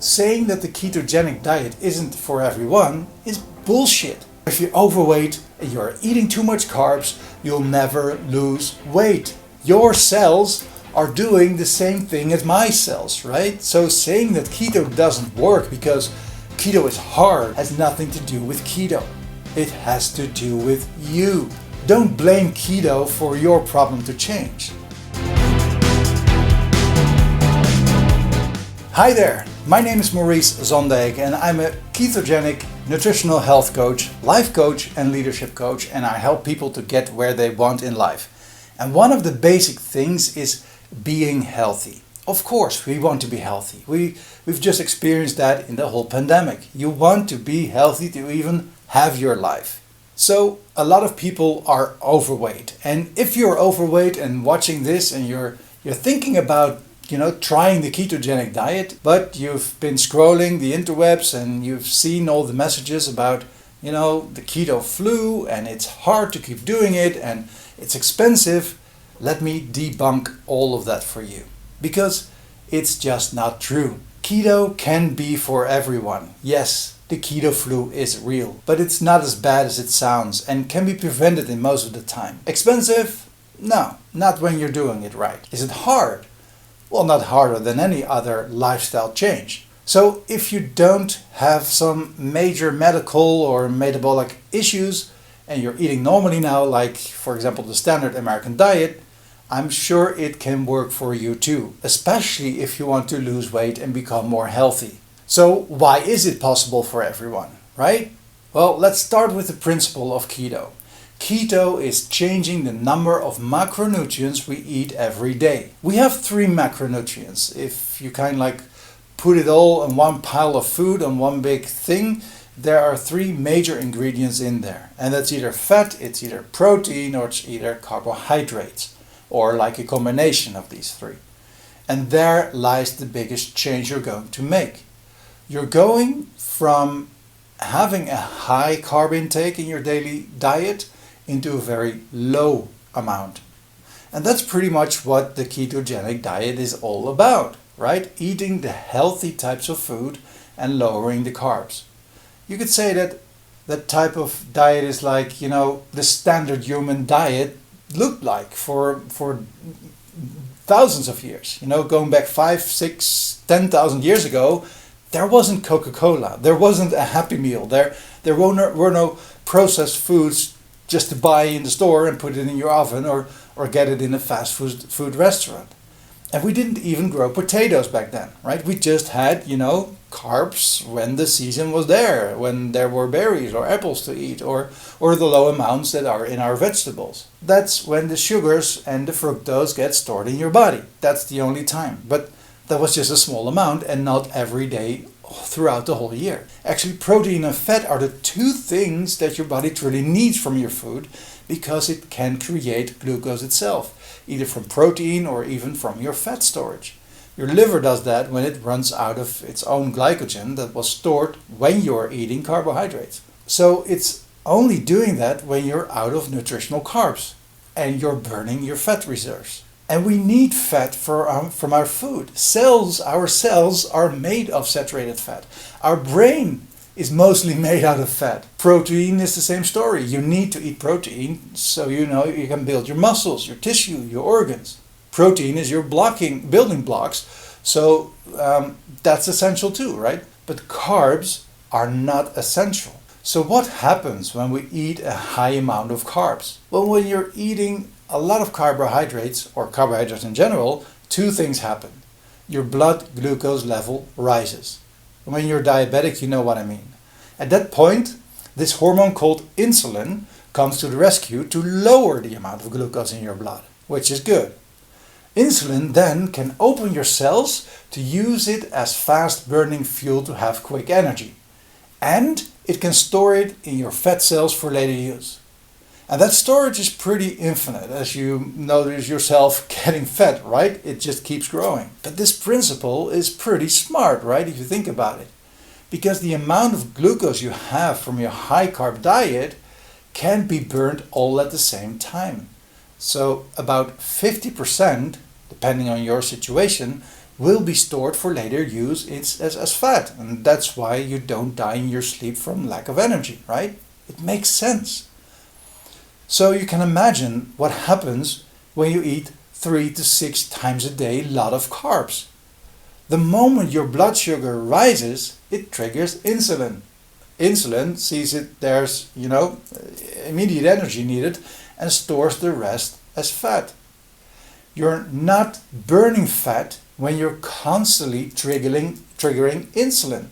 Saying that the ketogenic diet isn't for everyone is bullshit. If you're overweight and you're eating too much carbs, you'll never lose weight. Your cells are doing the same thing as my cells, right? So saying that keto doesn't work because keto is hard has nothing to do with keto. It has to do with you. Don't blame keto for your problem to change. Hi there, my name is Maurice Zondijk and I'm a ketogenic nutritional health coach, life coach and leadership coach, and I help people to get where they want in life. And one of the basic things is being healthy. Of course, we want to be healthy. We've just experienced that in the whole pandemic. You want to be healthy to even have your life. So a lot of people are overweight. And if you're overweight and watching this and you're thinking about trying the ketogenic diet, but you've been scrolling the interwebs and you've seen all the messages about, the keto flu and it's hard to keep doing it and it's expensive, let me debunk all of that for you. Because it's just not true. Keto can be for everyone. Yes, the keto flu is real, but it's not as bad as it sounds and can be prevented in most of the time. Expensive? No, not when you're doing it right. Is it hard? Well, not harder than any other lifestyle change. So if you don't have some major medical or metabolic issues and you're eating normally now, like for example the standard American diet, I'm sure it can work for you too, especially if you want to lose weight and become more healthy. So why is it possible for everyone, right? Well, let's start with the principle of keto. Keto is changing the number of macronutrients we eat every day. We have 3 macronutrients. If you put it all in one pile of food on one big thing, there are 3 major ingredients in there. And that's either fat, it's either protein, or it's either carbohydrates, or like a combination of these 3. And there lies the biggest change you're going to make. You're going from having a high carb intake in your daily diet into a very low amount. And that's pretty much what the ketogenic diet is all about, right? Eating the healthy types of food and lowering the carbs. You could say that that type of diet is like, the standard human diet looked like for thousands of years. Going back 5, 6, 10,000 years ago, there wasn't Coca-Cola, there wasn't a Happy Meal, there were no processed foods just to buy in the store and put it in your oven or get it in a fast food restaurant. And we didn't even grow potatoes back then, right? We just had, carbs when the season was there, when there were berries or apples to eat or the low amounts that are in our vegetables. That's when the sugars and the fructose get stored in your body. That's the only time. But that was just a small amount and not every day throughout the whole year. Actually, protein and fat are the 2 things that your body truly needs from your food because it can create glucose itself, either from protein or even from your fat storage. Your liver does that when it runs out of its own glycogen that was stored when you're eating carbohydrates. So it's only doing that when you're out of nutritional carbs and you're burning your fat reserves. And we need fat from our food. Our cells are made of saturated fat. Our brain is mostly made out of fat. Protein is the same story. You need to eat protein so you can build your muscles, your tissue, your organs. Protein is your building blocks, so that's essential too, right? But carbs are not essential. So what happens when we eat a high amount of carbs? Well, when you're eating a lot of carbohydrates, or carbohydrates in general, 2 things happen. Your blood glucose level rises. When you're diabetic, you know what I mean. At that point, this hormone called insulin comes to the rescue to lower the amount of glucose in your blood, which is good. Insulin then can open your cells to use it as fast-burning fuel to have quick energy. And it can store it in your fat cells for later use. And that storage is pretty infinite, as you notice yourself getting fat, right? It just keeps growing. But this principle is pretty smart, right, if you think about it. Because the amount of glucose you have from your high carb diet can be burned all at the same time. So about 50%, depending on your situation, will be stored for later use as fat. And that's why you don't die in your sleep from lack of energy, right? It makes sense. So you can imagine what happens when you eat 3 to 6 times a day a lot of carbs. The moment your blood sugar rises, it triggers insulin. Insulin sees it there's, immediate energy needed and stores the rest as fat. You're not burning fat when you're constantly triggering insulin.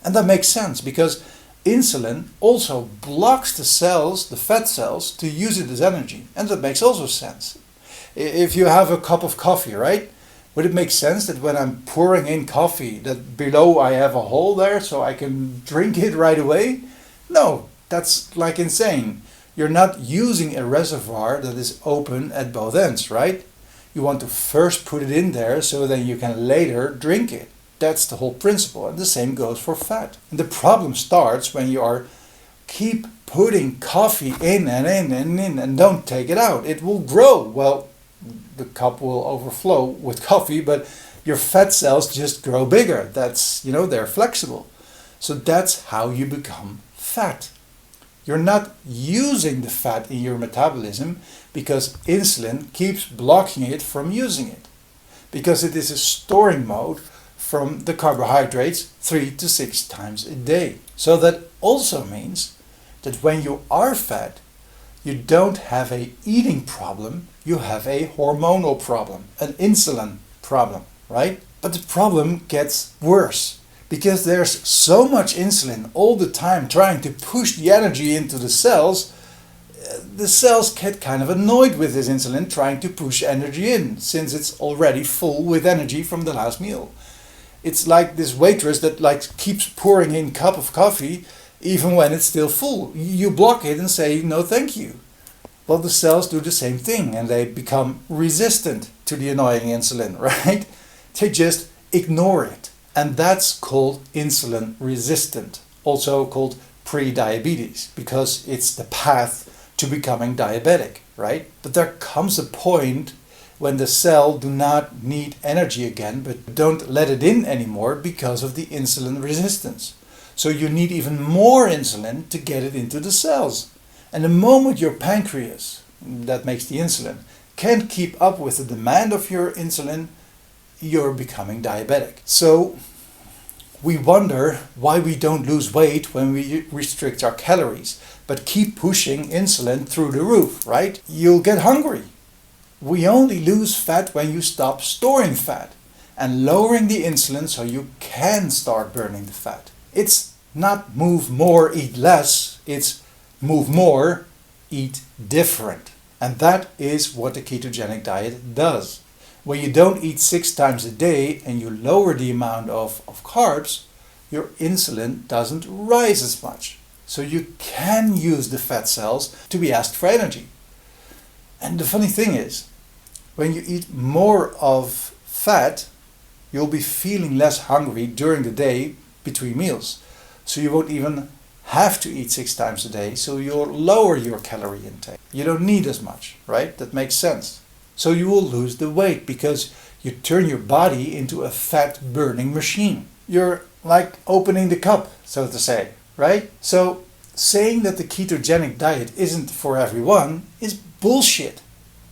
And that makes sense because insulin also blocks the cells, the fat cells, to use it as energy. And that makes also sense. If you have a cup of coffee, right? Would it make sense that when I'm pouring in coffee, that below I have a hole there so I can drink it right away? No, that's like insane. You're not using a reservoir that is open at both ends, right? You want to first put it in there so then you can later drink it. That's the whole principle, and the same goes for fat. And the problem starts when you keep putting coffee in and in and in and don't take it out. It will grow. Well, the cup will overflow with coffee, but your fat cells just grow bigger. That's, they're flexible. So that's how you become fat. You're not using the fat in your metabolism because insulin keeps blocking it from using it. Because it is a storing mode from the carbohydrates 3 to 6 times a day. So that also means that when you are fat, you don't have a eating problem, you have a hormonal problem, an insulin problem, right? But the problem gets worse because there's so much insulin all the time trying to push the energy into the cells get kind of annoyed with this insulin trying to push energy in since it's already full with energy from the last meal. It's like this waitress that keeps pouring in a cup of coffee even when it's still full. You block it and say no thank you. Well, the cells do the same thing and they become resistant to the annoying insulin, right? They just ignore it. And that's called insulin resistant, also called pre-diabetes, because it's the path to becoming diabetic, right? But there comes a point when the cell do not need energy again, but don't let it in anymore because of the insulin resistance. So you need even more insulin to get it into the cells. And the moment your pancreas, that makes the insulin, can't keep up with the demand of your insulin, you're becoming diabetic. So we wonder why we don't lose weight when we restrict our calories, but keep pushing insulin through the roof, right? You'll get hungry. We only lose fat when you stop storing fat and lowering the insulin so you can start burning the fat. It's not move more, eat less. It's move more, eat different. And that is what the ketogenic diet does. When you don't eat 6 times a day and you lower the amount of carbs, your insulin doesn't rise as much. So you can use the fat cells to be asked for energy. And the funny thing is, when you eat more of fat, you'll be feeling less hungry during the day between meals. So you won't even have to eat 6 times a day, so you'll lower your calorie intake. You don't need as much, right? That makes sense. So you will lose the weight because you turn your body into a fat burning machine. You're like opening the cup, so to say, right? So saying that the ketogenic diet isn't for everyone is bullshit.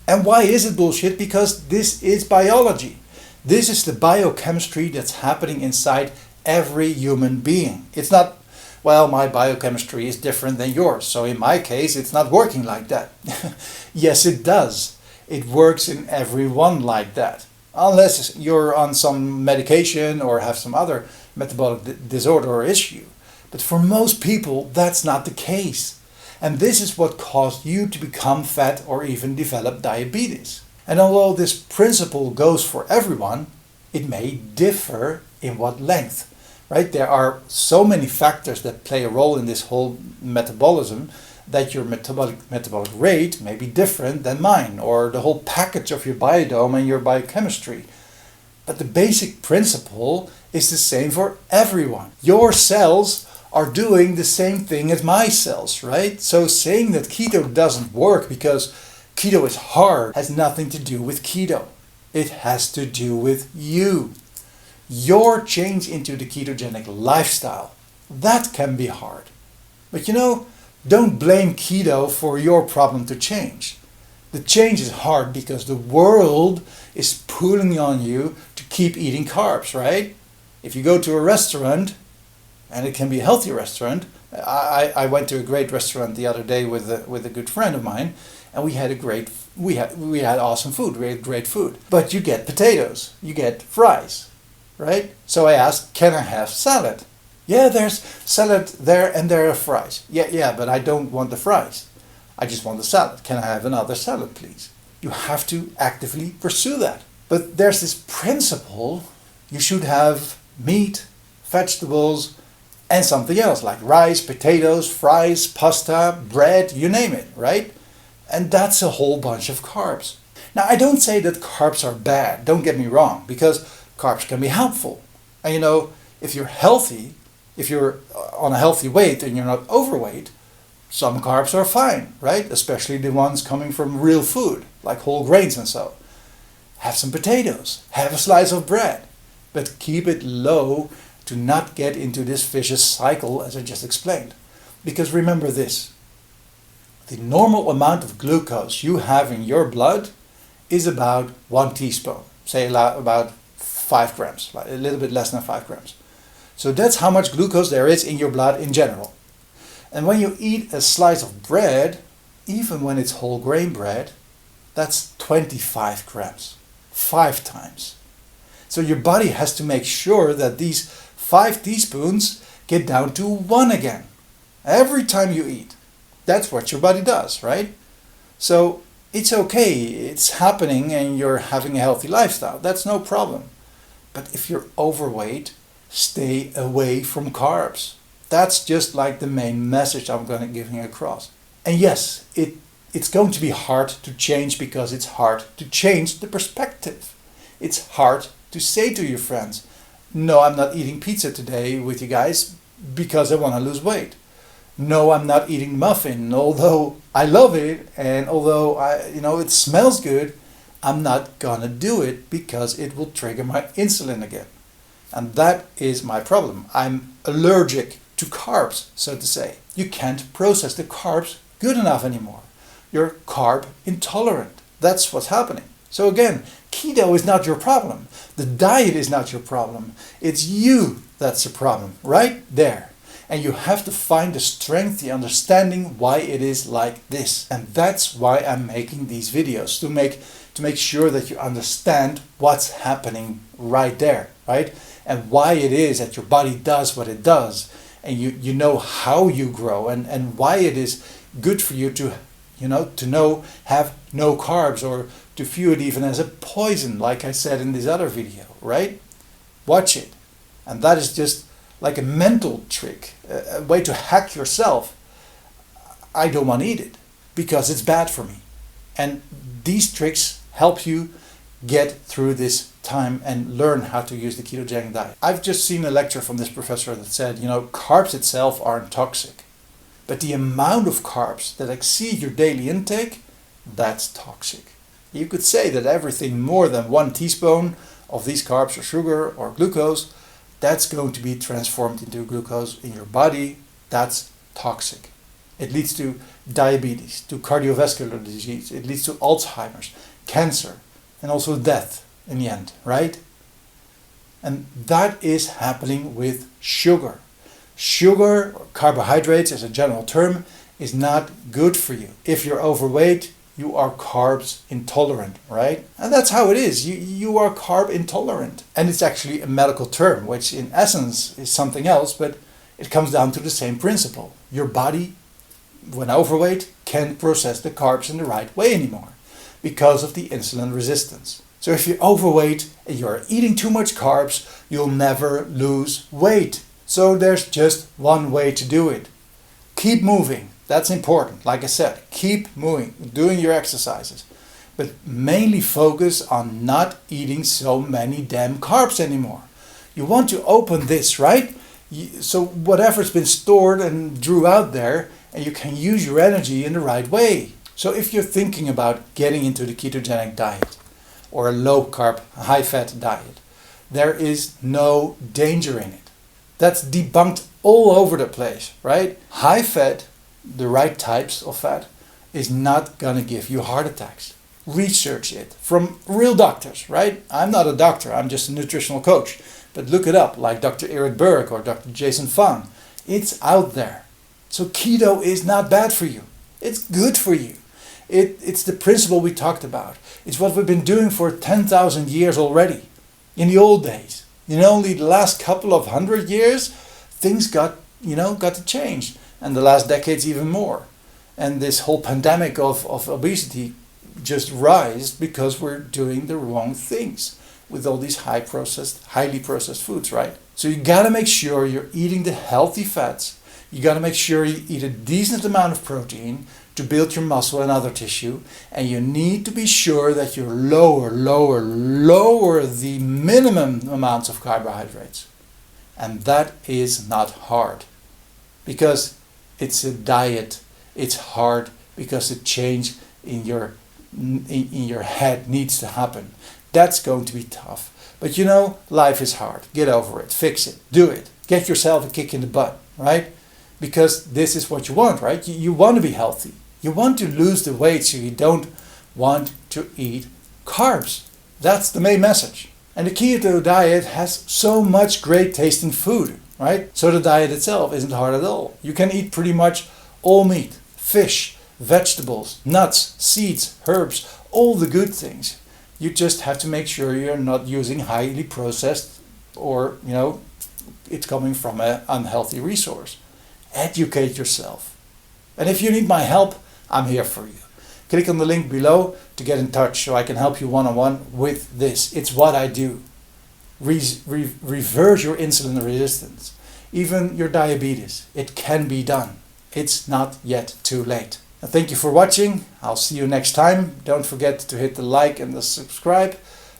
And why is it bullshit? Because this is biology. This is the biochemistry that's happening inside every human being. It's not, well, my biochemistry is different than yours, so in my case it's not working like that. Yes, it does. It works in everyone like that. Unless you're on some medication or have some other metabolic disorder or issue. But for most people, that's not the case. And this is what caused you to become fat or even develop diabetes. And although this principle goes for everyone, it may differ in what length. Right? There are so many factors that play a role in this whole metabolism that your metabolic rate may be different than mine, or the whole package of your biodome and your biochemistry. But the basic principle is the same for everyone. Your cells are doing the same thing as my cells, right? So saying that keto doesn't work because keto is hard has nothing to do with keto. It has to do with you. Your change into the ketogenic lifestyle. That can be hard. But don't blame keto for your problem to change. The change is hard because the world is pulling on you to keep eating carbs, right? If you go to a restaurant, and it can be a healthy restaurant. I went to a great restaurant the other day with a good friend of mine, and we had awesome food. We had great food. But you get potatoes, you get fries, right? So I asked, can I have salad? Yeah, there's salad there and there are fries. Yeah, but I don't want the fries. I just want the salad. Can I have another salad, please? You have to actively pursue that. But there's this principle: you should have meat, vegetables, and something else like rice, potatoes, fries, pasta, bread, you name it, right? And that's a whole bunch of carbs. Now, I don't say that carbs are bad, don't get me wrong, because carbs can be helpful. And if you're healthy, if you're on a healthy weight and you're not overweight, some carbs are fine, right? Especially the ones coming from real food, like whole grains and so. Have some potatoes, have a slice of bread, but keep it low to not get into this vicious cycle as I just explained. Because remember this, the normal amount of glucose you have in your blood is about 1 teaspoon, say about 5 grams, like a little bit less than 5 grams. So that's how much glucose there is in your blood in general. And when you eat a slice of bread, even when it's whole grain bread, that's 25 grams, 5 times. So your body has to make sure that these 5 teaspoons get down to 1 again. Every time you eat. That's what your body does, right? So it's okay, it's happening and you're having a healthy lifestyle. That's no problem. But if you're overweight, stay away from carbs. That's just like the main message I'm going to give you across. And yes, it's going to be hard to change because it's hard to change the perspective. It's hard to say to your friends, no, I'm not eating pizza today with you guys because I want to lose weight. No, I'm not eating muffin, although I love it and although it smells good, I'm not gonna do it because it will trigger my insulin again. And that is my problem. I'm allergic to carbs, so to say. You can't process the carbs good enough anymore. You're carb intolerant. That's what's happening. So again, keto is not your problem. The diet is not your problem. It's you that's the problem, right there. And you have to find the strength, the understanding why it is like this. And that's why I'm making these videos, to make sure that you understand what's happening right there, right? And why it is that your body does what it does. And you know how you grow and why it is good for you to have no carbs or to view it even as a poison, like I said in this other video, right? Watch it. And that is just like a mental trick, a way to hack yourself. I don't want to eat it because it's bad for me. And these tricks help you get through this time and learn how to use the ketogenic diet. I've just seen a lecture from this professor that said, carbs itself aren't toxic, but the amount of carbs that exceed your daily intake, that's toxic. You could say that everything more than 1 teaspoon of these carbs or sugar or glucose, that's going to be transformed into glucose in your body. That's toxic. It leads to diabetes, to cardiovascular disease. It leads to Alzheimer's, cancer, and also death in the end, right? And that is happening with sugar. Sugar, or carbohydrates as a general term, is not good for you. If you're overweight, you are carbs intolerant, right? And that's how it is. You are carb intolerant. And it's actually a medical term, which in essence is something else, but it comes down to the same principle. Your body, when overweight, can't process the carbs in the right way anymore because of the insulin resistance. So if you're overweight and you're eating too much carbs, you'll never lose weight. So there's just one way to do it. Keep moving. That's important. Like I said, keep moving, doing your exercises. But mainly focus on not eating so many damn carbs anymore. You want to open this, right? So whatever's been stored and drew out there, and you can use your energy in the right way. So if you're thinking about getting into the ketogenic diet, or a low carb, high fat diet. There is no danger in it. That's debunked all over the place, right? High fat, the right types of fat, is not gonna give you heart attacks. Research it from real doctors, right? I'm not a doctor, I'm just a nutritional coach. But look it up, like Dr. Eric Berg or Dr. Jason Fung. It's out there. So keto is not bad for you. It's good for you. It's the principle we talked about. It's what we've been doing for 10,000 years already. In the old days. In only the last couple of 100 years, things got to change. And the last decades even more. And this whole pandemic of obesity just rise because we're doing the wrong things with all these highly processed foods, right? So you gotta make sure you're eating the healthy fats. You gotta make sure you eat a decent amount of protein to build your muscle and other tissue. And you need to be sure that you lower the minimum amounts of carbohydrates. And that is not hard because it's a diet. It's hard because the change in your head needs to happen. That's going to be tough. But life is hard. Get over it. Fix it. Do it. Get yourself a kick in the butt, right? Because this is what you want, right? You want to be healthy. You want to lose the weight so you don't want to eat carbs. That's the main message. And the keto diet has so much great tasting food, right? So the diet itself isn't hard at all. You can eat pretty much all meat, fish, vegetables, nuts, seeds, herbs, all the good things. You just have to make sure you're not using highly processed or, it's coming from an unhealthy resource. Educate yourself. And if you need my help, I'm here for you. Click on the link below to get in touch so I can help you one-on-one with this. It's what I do. Reverse your insulin resistance, even your diabetes. It can be done. It's not yet too late. Thank you for watching. I'll see you next time. Don't forget to hit the like and the subscribe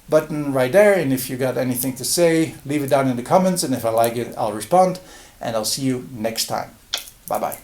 button right there. And if you got anything to say, leave it down in the comments. And if I like it, I'll respond. And I'll see you next time. Bye-bye.